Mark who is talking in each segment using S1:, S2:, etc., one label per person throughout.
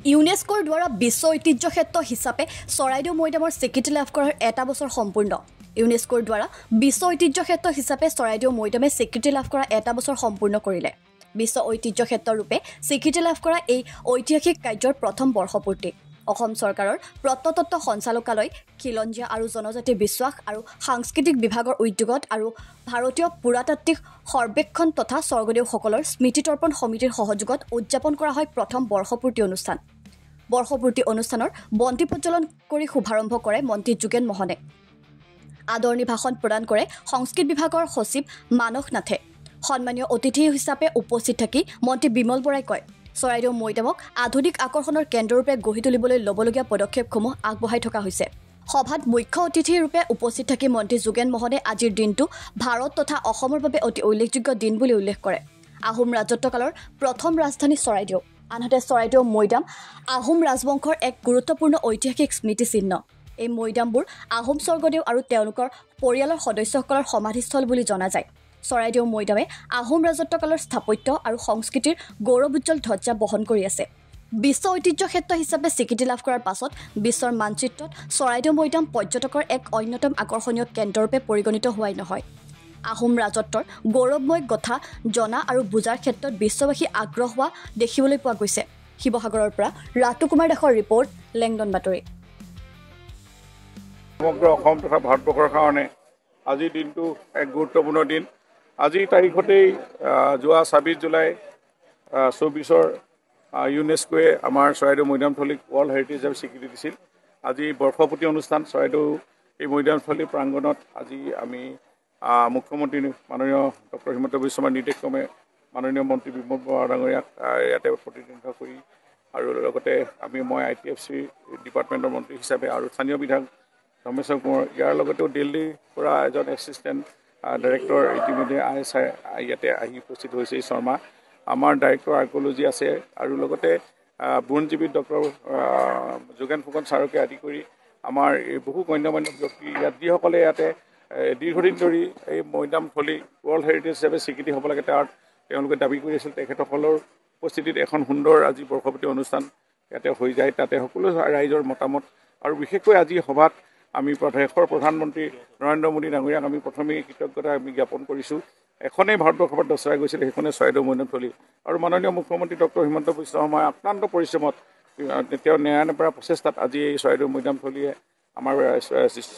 S1: ইউনেস্কোৰ দ্বাৰা বিশ্ব ঐতিহ্য ক্ষেত্ৰ হিচাপে চৰাইদেউ মৈদামৰ স্বীকৃতি লাভ কৰাৰ এটা বছৰ সম্পূৰ্ণ ইউনেস্কোৰ দ্বাৰা বিশ্ব ঐতিহ্য ক্ষেত্ৰ হিচাপে চৰাইদেউ মৈদামে স্বীকৃতি লাভ কৰা এটা বছৰ সম্পূৰ্ণ কৰিলে বিশ্ব ঐতিহ্য ক্ষেত্ৰ ৰূপে স্বীকৃতি লাভ কৰা এই ঐতিহাসিক কাৰ্যৰ প্ৰথম বৰ্ষপূৰ্তি অসম চৰকাৰৰ প্ৰত্নতত্ত্ব সঞ্চালকালয় খিলঞ্জীয়া আৰু জনজাতি বিশ্বাস আৰু সাংস্কৃতিক বিভাগৰ উদ্যোগত আৰু ভাৰতীয় পুৰাতাত্ত্বিক সৰ্বেক্ষণ তথা স্বৰ্গদেউসকলৰ স্মৃতিতৰ্পণ সমিতিৰ সহযোগত উদযাপন কৰা হয় প্ৰথম বৰ্ষপূৰ্তি অনুষ্ঠান বৰ্ষপূৰ্তি অনুষ্ঠানৰ বন্তি প্ৰজ্বলন কৰি শুভাৰম্ভ কৰে মন্ত্ৰী যোগেন মোহনে আদৰণি ভাষণ প্ৰদান কৰে সংস্কৃত বিভাগৰ সচিব মানস নাথে সন্মানীয় অতিথি হিচাপে উপস্থিত থাকি মন্ত্ৰী বিমল বৰাই কয় চৰাইদেউ মৈদামক আধুনিক আকৰ্ষণৰ কেন্দ্ৰৰূপে গঢ়ি তুলিবলৈ ল'বলগীয়া পদক্ষেপসমূহ আগবঢ়াই থকা হৈছে সভাত মুখ্য অতিথি ৰূপে উপস্থিত থাকি মন্ত্ৰী যোগেন মোহনে আজিৰ দিনটো ভাৰত তথা অসমৰ বাবে অতি উল্লেখযোগ্য দিন বুলি উল্লেখ কৰে আহোম ৰাজত্বকালৰ প্ৰথম ৰাজধানী চৰাইদেউ আনহাতে চৰাইদেউ মৈদাম আহোম ৰাজবংশৰ এক গুৰুত্বপূৰ্ণ ঐতিহাসিক স্মৃতিচিহ্ন এই মৈদামবোৰ আহোম স্বৰ্গদেউ আৰু তেওঁলোকৰ পৰিয়ালৰ সদস্যসকলৰ সমাধিস্থল বুলি জনা যায় চৰাইদেউ মৈদামে আহোম ৰাজত্বকালৰ স্থাপত্য আৰু সংস্কৃতিৰ গৌৰৱোজ্জ্বল ধ্বজা বহন কৰি আছে বিশ্ব ঐতিহ্য ক্ষেত্ৰ হিচাপে স্বীকৃতি লাভ কৰাৰ পাছত বিশ্বৰ মানচিত্ৰত চৰাইদেউ মৈদাম পৰ্যটকৰ এক অন্যতম আকৰ্ষণীয় কেন্দ্ৰৰূপে পৰিগণিত হোৱাই নহয় আহোম ৰাজত্বৰ গৌৰৱময় কথা জনা আৰু বুজাৰ ক্ষেত্ৰত বিশ্ববাসী আগ্ৰহ হোৱা দেখিবলৈ পোৱা গৈছে শিৱসাগৰৰ পৰা ৰাতু কুমাৰ দাসৰ ৰিপৰ্ট লেংডন বাতৰি
S2: সমগ্ৰ অসম তথা ভাৰতবৰ্ষৰ কাৰণে আজিৰ দিনটো এক গুৰুত্বপূৰ্ণ দিন আজিৰ তাৰিখতেই যোৱা ২৬ জুলাই ২৪ ইউনেস্কোৱে আমাৰ চৰাইদেউ মৈদামথলীক ৱৰ্ল্ড হেৰিটেজ হিচাপে স্বীকৃতি দিছিল আজি বৰ্ষপূৰ্তি অনুষ্ঠান চৰাইদেউ এই মৈদামথলী প্ৰাংগণত আজি আমি মুখ্যমন্ত্ৰী মাননীয় ডক্টৰ হিমন্ত বিশ্ব শৰ্মাৰ নিৰ্দেশক্ৰমে মাননীয় মন্ত্ৰী বিমল বৰা ডাঙৰীয়াক ইয়াতে প্ৰতিনিধিত্ব কৰি আৰু লগতে মই ITFC ডিপাৰ্টমেণ্টৰ মন্ত্ৰী হিচাপে আৰু স্থানীয় বিধায়ক ৰমেশ্বৰ কোঁৱৰ ইয়াৰ লগতেও দিল্লীৰ পৰা এজন এছিষ্টেণ্ট ডাইৰেক্টৰ ইতিমধ্যে ISI ইয়াতে আহি উপস্থিত হৈছে শৰ্মা আমাৰ ডাইৰেক্টৰ আৰ্কিঅলজি আছে আৰু লগতে বুৰঞ্জীবিদ ডক্টৰ যোগেন ফুকন ছাৰকে আদি কৰি আমাৰ বহু গণ্যমান্য ব্যক্তি ইয়াত যিসকলে ইয়াতে দীৰ্ঘদিন ধৰি এই মৈদামথলী ৱৰ্ল্ড হেৰিটেজ হিচাপে স্বীকৃতি হ'ব লাগে তেওঁলোকে দাবী কৰি আছিল তেখেতসকলৰ উপস্থিতিত এখন সুন্দৰ আজি বৰ্ষপূৰ্তি অনুষ্ঠান ইয়াতে হৈ যায় তাতে সকলো ৰাইজৰ মতামত আৰু বিশেষকৈ আজি সভাত আমি দেশৰ প্ৰধানমন্ত্ৰী নৰেন্দ্ৰ মোদী ডাঙৰীয়াক আমি প্ৰথমেই কৃতজ্ঞতা আমি জ্ঞাপন কৰিছোঁ এখনেই ভাৰতবৰ্ষত দচৰাই গৈছিল সেইখনে চৰাইদেউ মৈদামথলী আৰু মাননীয় মুখ্যমন্ত্ৰী ডক্টৰ হিমন্ত বিশ্ব শৰ্মাৰ আক্ৰান্ত পৰিশ্ৰমত তেওঁৰ ন্যায়ানপৰা প্ৰচেষ্টাত আজি এই চৰাইদেউ মৈদামথলীয়ে আমাৰ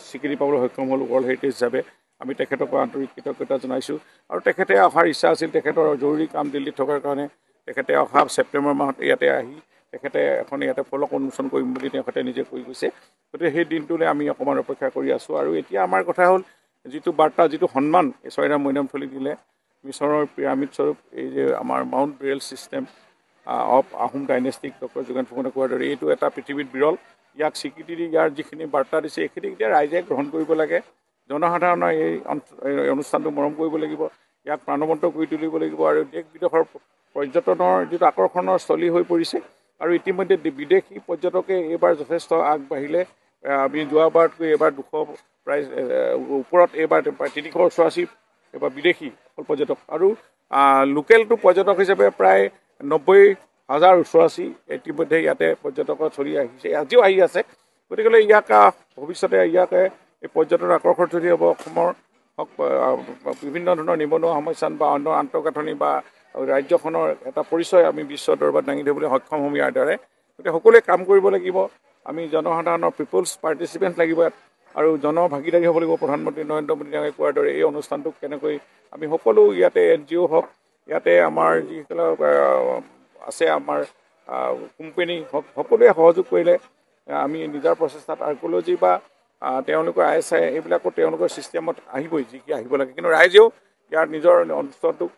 S2: স্বীকৃতি পাবলৈ সক্ষম হ'ল ৱৰ্ল্ড হেৰিটেজ হিচাপে আমি তেখেতক আন্তৰিক কৃতজ্ঞতা জনাইছোঁ আৰু তেখেতে অহাৰ ইচ্ছা আছিল তেখেতৰ জৰুৰী কাম দিল্লীত থকাৰ কাৰণে তেখেতে অহা ছেপ্টেম্বৰ মাহত ইয়াতে আহি তেখেতে এখন ইয়াতে ফলক উন্মোচন কৰিম বুলি তেখেতে নিজে কৈ গৈছে গতিকে সেই দিনটোলৈ আমি অকণমান অপেক্ষা কৰি আছোঁ আৰু এতিয়া আমাৰ কথা হ'ল যিটো বাৰ্তা যিটো সন্মান এই চৰাইদেউ মৈদামথলী দিলে মিছৰৰ পিৰামিড স্বৰূপ এই যে আমাৰ মাউণ্ট বেৰেল system of Ahom dynastic doctor Jogen ফুকনে কোৱাৰ দৰে এইটো এটা পৃথিৱীত বিৰল ইয়াক স্বীকৃতি দি ইয়াৰ যিখিনি বাৰ্তা দিছে এইখিনি এতিয়া ৰাইজে গ্ৰহণ কৰিব লাগে জনসাধাৰণৰ এই অনুষ্ঠানটো মৰম কৰিব লাগিব ইয়াক প্ৰাণৱন্ত কৰি তুলিব লাগিব আৰু দেশ বিদেশৰ পৰ্যটনৰ যিটো আকৰ্ষণৰ স্থলী হৈ পৰিছে আৰু ইতিমধ্যে বিদেশী পৰ্যটকে এইবাৰ যথেষ্ট আগবাঢ়িলে আমি যোৱাবাৰতকৈ এইবাৰ 200 প্ৰায় ওপৰত এইবাৰ প্ৰায় 388 এইবাৰ বিদেশী পৰ্যটক আৰু লোকেলটো পৰ্যটক হিচাপে প্ৰায় 90,000 ওচৰাচী ইতিমধ্যে ইয়াতে পৰ্যটকৰ চলি আহিছে আজিও আহি আছে গতিকে ইয়াক ভৱিষ্যতে ইয়াকে এই পৰ্যটনৰ আকৰ্ষণ যদি হ'ব অসমৰ বিভিন্ন ধৰণৰ নিবনুৱা সমস্যান বা অন্য আন্তঃগাঁথনি বা ৰাজ্যখনৰ এটা পৰিচয় আমি বিশ্ব দৰবাৰত দাঙি ধৰিবলৈ সক্ষম হ'ম ইয়াৰ দ্বাৰাই গতিকে সকলোৱে কাম কৰিব লাগিব আমি জনসাধাৰণৰ পিপলছ পাৰ্টিচিপেণ্ট লাগিব আৰু জনভাগিদাৰী হ'ব লাগিব প্ৰধানমন্ত্ৰী নৰেন্দ্ৰ মোদী ডাঙৰীয়াই কোৱাৰ দৰে এই অনুষ্ঠানটোক কেনেকৈ আমি সকলো ইয়াতে NGO হওক ইয়াতে আমাৰ যিসকল আছে আমাৰ কোম্পানী হওক সকলোৱে সহযোগ কৰিলে আমি নিজৰ প্ৰচেষ্টাত আৰ্কিঅলজি বা তেওঁলোকৰ ISI এইবিলাকো তেওঁলোকৰ ছিষ্টেমত আহিবই যি কি আহিব লাগে কিন্তু ৰাইজেও ইয়াৰ নিজৰ অঞ্চলটোক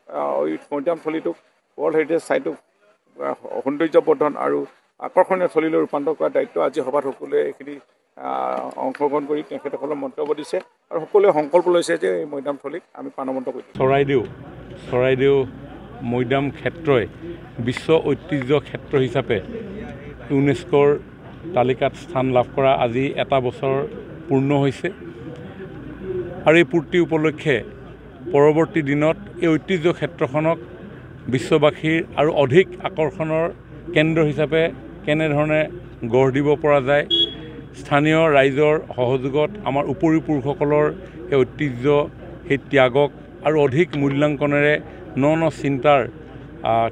S2: মৈদামথলীটোক ৱৰ্ল্ড হেৰিটেজ চাইটোক সৌন্দৰ্যবৰ্ধন আৰু আকৰ্ষণীয় থলীলৈ ৰূপান্তৰ কৰাৰ দায়িত্ব আজি সভাত সকলোৱে এইখিনি অংশগ্ৰহণ কৰি তেখেতসকলৰ মন্তব্য দিছে আৰু সকলোৱে সংকল্প লৈছে যে এই মৈদামথলীক আমি প্ৰাণৱন্ত কৰিম
S3: চৰাইদেউ মৈদাম ক্ষেত্ৰই বিশ্ব ঐতিহ্য ক্ষেত্ৰ হিচাপে ইউনেস্কোৰ তালিকাত স্থান লাভ কৰা আজি এটা বছৰ পূৰ্ণ হৈছে আৰু এই পূৰ্তি উপলক্ষে পৰৱৰ্তী দিনত এই ঐতিহ্য ক্ষেত্ৰখনক বিশ্ববাসীৰ আৰু অধিক আকৰ্ষণৰ কেন্দ্ৰ হিচাপে কেনেধৰণে গঢ় দিব পৰা যায় স্থানীয় ৰাইজৰ সহযোগত আমাৰ উপৰি পুৰুষসকলৰ সেই ঐতিহ্য সেই ত্যাগক আৰু অধিক মূল্যাংকনেৰে ন চিন্তাৰ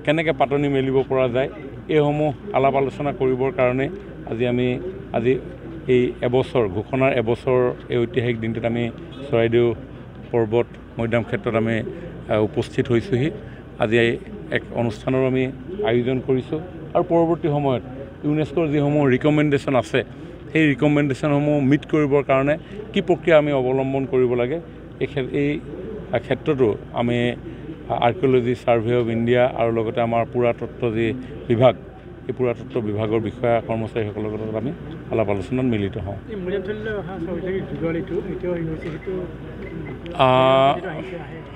S3: কেনেকৈ পাতনি মেলিব পৰা যায় এইসমূহ আলাপ আলোচনা কৰিবৰ কাৰণে আজি এই এবছৰ ঘোষণাৰ এবছৰ এই ঐতিহাসিক দিনটোত আমি চৰাইদেউ পৰ্বত মৈদাম ক্ষেত্ৰত আমি উপস্থিত হৈছোঁহি আজি এক অনুষ্ঠানৰ আমি আয়োজন কৰিছোঁ আৰু পৰৱৰ্তী সময়ত ইউনেস্কোৰ যিসমূহ ৰিকমেণ্ডেশ্যন আছে সেই ৰিকমেণ্ডেশ্যনসমূহ মিট কৰিবৰ কাৰণে কি প্ৰক্ৰিয়া আমি অৱলম্বন কৰিব লাগে এই ক্ষেত্ৰতো আমি আৰ্কিঅ'লজি ছাৰ্ভে অফ ইণ্ডিয়া আৰু লগতে আমাৰ পুৰাতত্ত্ব যি বিভাগ এই পুৰাতত্ত্ব বিভাগৰ বিষয়া কৰ্মচাৰীসকলৰ লগত আমি আলাপ আলোচনাত মিলিত হওঁ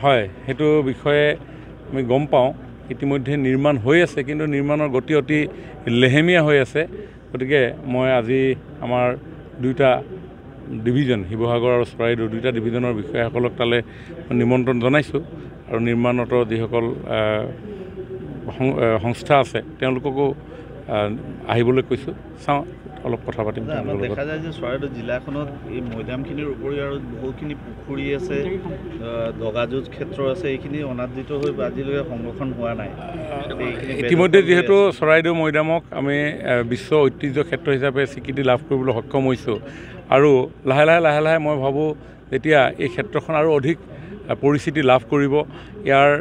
S3: হয় সেইটো বিষয়ে আমি গম পাওঁ ইতিমধ্যে নিৰ্মাণ হৈ আছে কিন্তু নিৰ্মাণৰ গতি অতি লেহেমীয়া হৈ আছে গতিকে মই আজি আমাৰ দুইটা ডিভিজন শিৱসাগৰ আৰু চৰাইদেউ দুইটা ডিভিজনৰ বিষয়াসকলক তালৈ নিমন্ত্ৰণ জনাইছোঁ আৰু নিৰ্মাণৰত যিসকল সংস্থা আছে তেওঁলোককো আহিবলৈ কৈছোঁ চাওঁ অলপ কথা পাতিম
S4: দেখা যায় যে চৰাইদেউ জিলাখনত এই মৈদামখিনিৰ উপৰিও আৰু বহুখিনি পুখুৰী আছে দগাযুঁজ ক্ষেত্ৰ আছে এইখিনি অনাদৃত হৈ আজিলৈকে সংৰক্ষণ হোৱা নাই
S3: ইতিমধ্যে যিহেতু চৰাইদেউ মৈদামক আমি বিশ্ব ঐতিহ্য ক্ষেত্ৰ হিচাপে স্বীকৃতি লাভ কৰিবলৈ সক্ষম হৈছোঁ আৰু লাহে লাহে মই ভাবোঁ যেতিয়া এই ক্ষেত্ৰখন আৰু অধিক পৰিস্থিতি লাভ কৰিব ইয়াৰ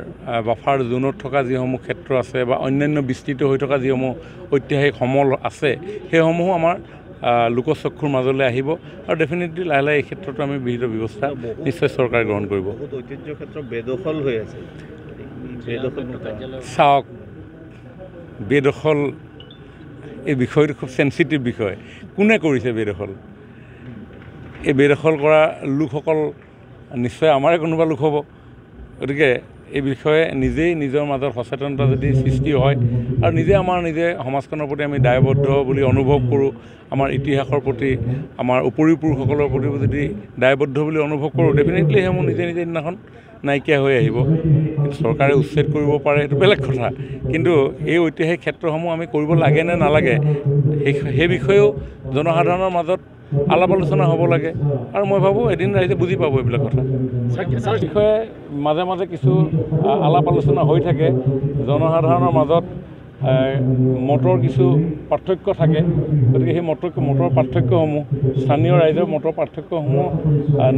S3: বাফাৰ জোনত থকা যিসমূহ ক্ষেত্ৰ আছে বা অন্যান্য বিস্তৃত হৈ থকা যিসমূহ ঐতিহাসিক সমল আছে সেইসমূহো আমাৰ লোকচক্ষুৰ মাজলৈ আহিব আৰু ডেফিনেটলি লাহে এই ক্ষেত্ৰতো আমি বিহিত ব্যৱস্থা নিশ্চয় চৰকাৰে গ্ৰহণ কৰিব
S4: ঐতিহ্য ক্ষেত্ৰ বেদখল হৈ আছে
S3: চাওক বেদখল এই বিষয়টো খুব চেঞ্চিটিভ বিষয় কোনে কৰিছে বেদখল এই বেদখল কৰা লোকসকল নিশ্চয় আমাৰে কোনোবা লোক হ'ব গতিকে এই বিষয়ে নিজেই নিজৰ মাজত সচেতনতা যদি সৃষ্টি হয় আৰু নিজে সমাজখনৰ প্ৰতি আমি দায়বদ্ধ বুলি অনুভৱ কৰোঁ আমাৰ ইতিহাসৰ প্ৰতি আমাৰ উপৰি পুৰুষসকলৰ প্ৰতি যদি দায়বদ্ধ বুলি অনুভৱ কৰোঁ ডেফিনেটলি সেইসমূহ নিজে দিনাখন নাইকিয়া হৈ আহিব কিন্তু চৰকাৰে উচ্ছেদ কৰিব পাৰে সেইটো বেলেগ কথা কিন্তু এই ঐতিহাসিক ক্ষেত্ৰসমূহ আমি কৰিব লাগে নে নালাগে সেই বিষয়েও জনসাধাৰণৰ মাজত আলাপ আলোচনা হ'ব লাগে আৰু মই ভাবোঁ এদিন ৰাইজে বুজি পাব এইবিলাক কথা বিষয়ে মাজে কিছু আলাপ আলোচনা হৈ থাকে জনসাধাৰণৰ মাজত মতৰ কিছু পাৰ্থক্য থাকে গতিকে সেই মতৰ পাৰ্থক্যসমূহ স্থানীয় ৰাইজৰ মতৰ পাৰ্থক্যসমূহ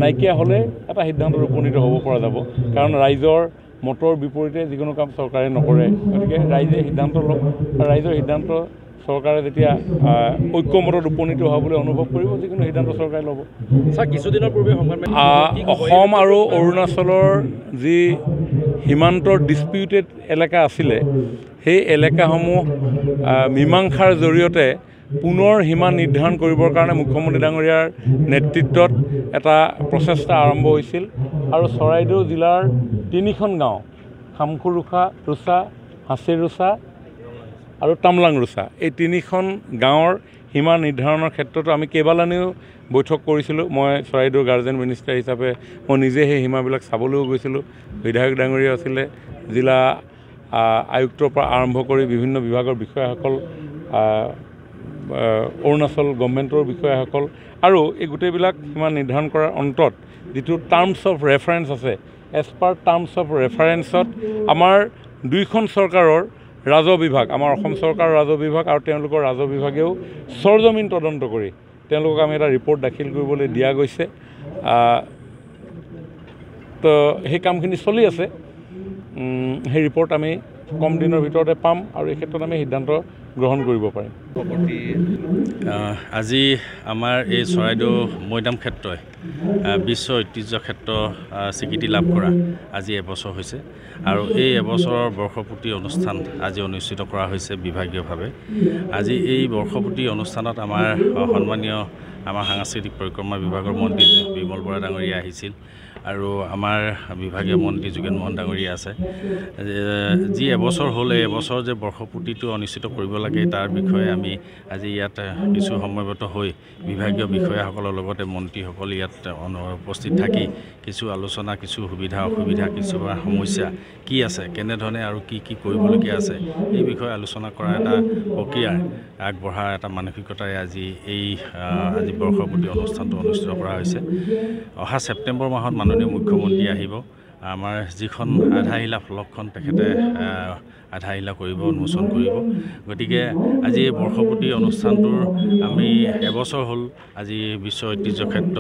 S3: নাইকিয়া হ'লে এটা সিদ্ধান্তত উপনীত হ'ব পৰা যাব কাৰণ ৰাইজৰ মতৰ বিপৰীতে যিকোনো কাম চৰকাৰে নকৰে গতিকে ৰাইজে সিদ্ধান্ত লওক আৰু ৰাইজৰ সিদ্ধান্ত চৰকাৰে যেতিয়া ঐক্যমতত উপনীত হোৱা বুলি অনুভৱ কৰিব যিকোনো সিদ্ধান্ত চৰকাৰে ল'ব
S4: কিছুদিনৰ পূৰ্বে
S3: অসম আৰু অৰুণাচলৰ যি সীমান্তৰ ডিছপিউটেড এলেকা আছিলে সেই এলেকাসমূহ মীমাংসাৰ জৰিয়তে পুনৰ সীমা নিৰ্ধাৰণ কৰিবৰ কাৰণে মুখ্যমন্ত্ৰী ডাঙৰীয়াৰ নেতৃত্বত এটা প্ৰচেষ্টা আৰম্ভ হৈছিল আৰু চৰাইদেউ জিলাৰ 3খন গাঁও খামখুৰুখা ৰুচা হাঁচিৰুচা আৰু তামলাং ৰুচা এই 3খন গাঁৱৰ সীমা নিৰ্ধাৰণৰ ক্ষেত্ৰতো আমি কেইবালানিও বৈঠক কৰিছিলোঁ মই চৰাইদেউৰ গাৰ্জেন মিনিষ্টাৰ হিচাপে মই নিজে সেই সীমাবিলাক চাবলৈও গৈছিলোঁ বিধায়ক ডাঙৰীয়া আছিলে জিলা আয়ুক্তৰ পৰা আৰম্ভ কৰি বিভিন্ন বিভাগৰ বিষয়াসকল অৰুণাচল গভৰ্ণমেণ্টৰ বিষয়াসকল আৰু এই গোটেইবিলাক সীমা নিৰ্ধাৰণ কৰাৰ অন্তত যিটো টাৰ্মছ অফ ৰেফাৰেঞ্চ আছে এজ পাৰ টাৰ্মছ অফ ৰেফাৰেঞ্চত আমাৰ 2খন চৰকাৰৰ ৰাজহ বিভাগ আমাৰ অসম চৰকাৰৰ ৰাজহ বিভাগ আৰু তেওঁলোকৰ ৰাজহ বিভাগেও সৰজমিন তদন্ত কৰি তেওঁলোকক আমি এটা ৰিপৰ্ট দাখিল কৰিবলৈ দিয়া গৈছে তো সেই কামখিনি চলি আছে সেই ৰিপৰ্ট আমি কম দিনৰ ভিতৰতে পাম আৰু এই ক্ষেত্ৰত আমি সিদ্ধান্ত গ্ৰহণ কৰিব পাৰিম
S5: আজি আমাৰ এই চৰাইদেউ মৈদাম ক্ষেত্ৰই বিশ্ব ঐতিহ্য ক্ষেত্ৰ স্বীকৃতি লাভ কৰা আজি এবছৰ হৈছে আৰু এই এবছৰৰ বৰ্ষপূৰ্তি অনুষ্ঠান আজি অনুষ্ঠিত কৰা হৈছে বিভাগীয়ভাৱে আজি এই বৰ্ষপূৰ্তি অনুষ্ঠানত আমাৰ সন্মানীয় আমাৰ সাংস্কৃতিক পৰিক্ৰমা বিভাগৰ মন্ত্ৰী বিমল বৰা ডাঙৰীয়া আহিছিল আৰু আমাৰ বিভাগীয় মন্ত্ৰী যোগেন মোহন ডাঙৰীয়া আছে যি এবছৰ হ'ল এই এবছৰ যে বৰ্ষপূৰ্তিটো অনুষ্ঠিত কৰিব লাগে তাৰ বিষয়ে আমি আজি ইয়াত কিছু সময়গত হৈ বিভাগীয় বিষয়াসকলৰ লগতে মন্ত্ৰীসকল ইয়াত উপস্থিত থাকি কিছু আলোচনা কিছু সুবিধা অসুবিধা কিছুমান সমস্যা কি আছে কেনেধৰণে আৰু কি কি কৰিবলগীয়া আছে এই বিষয়ে আলোচনা কৰা এটা প্ৰক্ৰিয়াৰ আগবঢ়া এটা মানসিকতাৰে আজি বৰ্ষপূৰ্তি অনুষ্ঠানটো অনুষ্ঠিত কৰা হৈছে অহা ছেপ্টেম্বৰ মাহত মাননীয় মুখ্যমন্ত্ৰী আহিব আমাৰ যিখন আধাৰশিলা ফলকখন তেখেতে আধাৰশিলা কৰিব উন্মোচন কৰিব গতিকে আজি এই বৰ্ষপূৰ্তি অনুষ্ঠানটোৰ আমি এবছৰ হ'ল আজি বিশ্ব ঐতিহ্য ক্ষেত্ৰ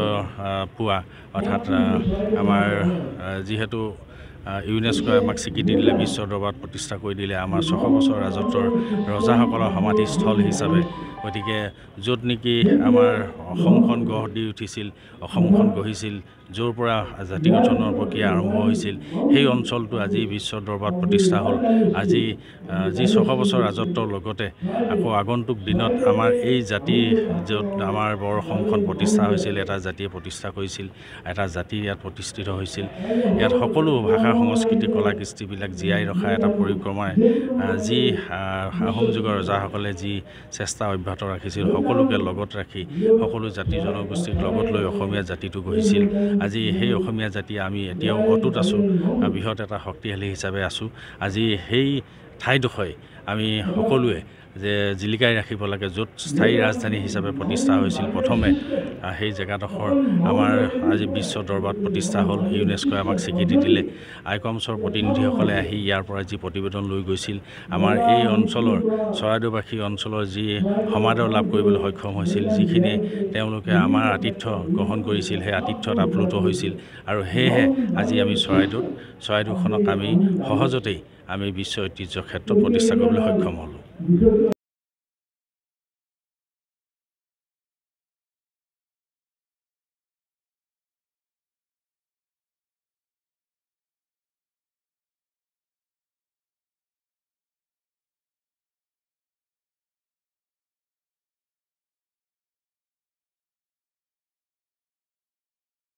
S5: পোৱা অৰ্থাৎ আমাৰ যিহেতু ইউনেস্কোৱে আমাক স্বীকৃতি দিলে বিশ্ব দৰবাৰত প্ৰতিষ্ঠা কৰি দিলে আমাৰ 600 বছৰ ৰাজত্বৰ ৰজাসকলৰ সমাধিস্থল হিচাপে গতিকে য'ত নেকি আমাৰ অসমখন গঢ় দি উঠিছিল অসমখন গঢ়িছিল য'ৰ পৰা জাতি গঠনৰ প্ৰক্ৰিয়া আৰম্ভ হৈছিল সেই অঞ্চলটো আজি বিশ্ব দৰবাৰত প্ৰতিষ্ঠা হ'ল আজি যি 600 বছৰ ৰাজত্বৰ লগতে আকৌ আগন্তুক দিনত আমাৰ এই জাতি য'ত আমাৰ বৰ অসমখন প্ৰতিষ্ঠা হৈছিল এটা জাতিয়ে প্ৰতিষ্ঠা কৰিছিল এটা জাতি ইয়াত প্ৰতিষ্ঠিত হৈছিল ইয়াত সকলো ভাষা সংস্কৃতি কলা কৃষ্টিবিলাক জীয়াই ৰখা এটা পৰিক্ৰমাই যি আহোম যুগৰ ৰজাসকলে যি চেষ্টা অব্যাহত ৰাখিছিল সকলোকে লগত ৰাখি সকলো জাতি জনগোষ্ঠীক লগত লৈ অসমীয়া জাতিটো গঢ়িছিল আজি সেই অসমীয়া জাতি আমি এতিয়াও অটুট আছোঁ বৃহৎ এটা শক্তিশালী হিচাপে আছোঁ আজি সেই ঠাইডোখৰে আমি সকলোৱে যে জিলিকাই ৰাখিব লাগে য'ত স্থায়ী ৰাজধানী হিচাপে প্ৰতিষ্ঠা হৈছিল প্ৰথমে সেই জেগাডোখৰ আমাৰ আজি বিশ্ব দৰবাৰত প্ৰতিষ্ঠা হ'ল ইউনেস্কোৱে আমাক স্বীকৃতি দিলে আইকমছৰ প্ৰতিনিধিসকলে আহি ইয়াৰ পৰা যি প্ৰতিবেদন লৈ গৈছিল আমাৰ এই অঞ্চলৰ চৰাইদেউবাসী অঞ্চলৰ যি সমাদৰ লাভ কৰিবলৈ সক্ষম হৈছিল যিখিনি তেওঁলোকে আমাৰ আতিথ্য গ্ৰহণ কৰিছিল সেই আতিথ্যত আপ্লুত হৈছিল আৰু সেয়েহে আজি আমি চৰাইদেউখনক আমি সহজতেই আমি বিশ্ব ঐতিহ্য ক্ষেত্ৰ প্ৰতিষ্ঠা কৰিবলৈ সক্ষম হ'লোঁ